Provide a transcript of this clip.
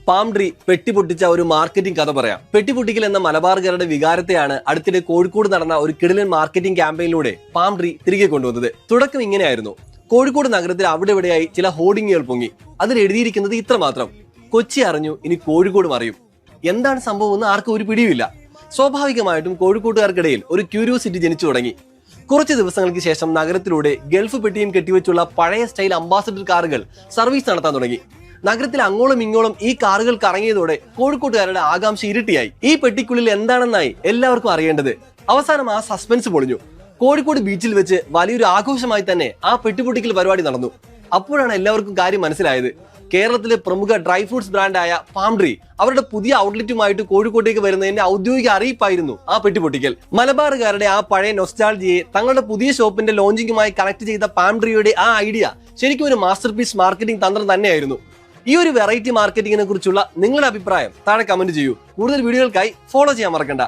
Palm tree പെട്ടിപൊട്ടിച്ച ഒരു marketing കഥ പറയാം. പെട്ടിപൊട്ടിക്കൽ എന്ന മലബാറുകാരുടെ വികാരത്തെയാണ് അടുത്തിടെ കോഴിക്കോട് നടന്ന ഒരു കിടിലൻ മാർക്കറ്റിംഗ് ക്യാമ്പയിനിലൂടെ പാം ട്രീ തിരികെ കൊണ്ടുവന്നത്. തുടക്കം ഇങ്ങനെയായിരുന്നു. കോഴിക്കോട് നഗരത്തിൽ അവിടെ ഇവിടെയായി ചില ഹോർഡിങ്ങുകൾ പൊങ്ങി. അതിൽ എഴുതിയിരിക്കുന്നത് ഇത്രമാത്രം: കൊച്ചി അറിഞ്ഞു, ഇനി കോഴിക്കോടും അറിയും. എന്താണ് സംഭവം എന്ന് ആർക്കും ഒരു പിടിയുമില്ല. സ്വാഭാവികമായിട്ടും കോഴിക്കോട്ടുകാർക്കിടയിൽ ഒരു ക്യൂരിയോസിറ്റി ജനിച്ചു തുടങ്ങി. കുറച്ച് ദിവസങ്ങൾക്ക് ശേഷം നഗരത്തിലൂടെ ഗൾഫ് പെട്ടിയും കെട്ടിവെച്ചുള്ള പഴയ സ്റ്റൈൽ അംബാസഡർ കാറുകൾ സർവീസ് നടത്താൻ തുടങ്ങി. നഗരത്തിൽ അങ്ങോളം ഇങ്ങോളം ഈ കാറുകൾ കറങ്ങിയതോടെ കോഴിക്കോട്ടുകാരുടെ ആകാംക്ഷ ഇരട്ടിയായി. ഈ പെട്ടിക്കുള്ളിൽ എന്താണെന്നായി എല്ലാവർക്കും അറിയേണ്ടത്. അവസാനം ആ സസ്പെൻസ് പൊളിഞ്ഞു. കോഴിക്കോട് ബീച്ചിൽ വെച്ച് വലിയൊരു ആഘോഷമായി തന്നെ ആ പെട്ടിപ്പൊട്ടിക്കൽ പരിപാടി നടന്നു. അപ്പോഴാണ് എല്ലാവർക്കും കാര്യം മനസ്സിലായത്. കേരളത്തിലെ പ്രമുഖ ഡ്രൈ ഫ്രൂട്ട്സ് ബ്രാൻഡായ പാം ട്രീ അവരുടെ പുതിയ ഔട്ട്ലെറ്റുമായിട്ട് കോഴിക്കോട്ടേക്ക് വരുന്നതിന്റെ ഔദ്യോഗിക അറിയിപ്പായിരുന്നു ആ പെട്ടിപ്പൊട്ടിക്കൽ. മലബാറുകാരുടെ ആ പഴയ നൊസ്റ്റാൾജിയെ തങ്ങളുടെ പുതിയ ഷോപ്പിന്റെ ലോഞ്ചിങ്ങുമായി കണക്ട് ചെയ്ത പാം ട്രീയുടെ ആ ഐഡിയ ശരിക്കും ഒരു മാസ്റ്റർ പീസ് മാർക്കറ്റിംഗ് തന്ത്രം തന്നെയായിരുന്നു. ഈ ഒരു വെറൈറ്റി മാർക്കറ്റിംഗിനെ കുറിച്ചുള്ള നിങ്ങളുടെ അഭിപ്രായം താഴെ കമന്റ് ചെയ്യൂ. കൂടുതൽ വീഡിയോകൾക്കായി ഫോളോ ചെയ്യാൻ മറക്കണ്ട.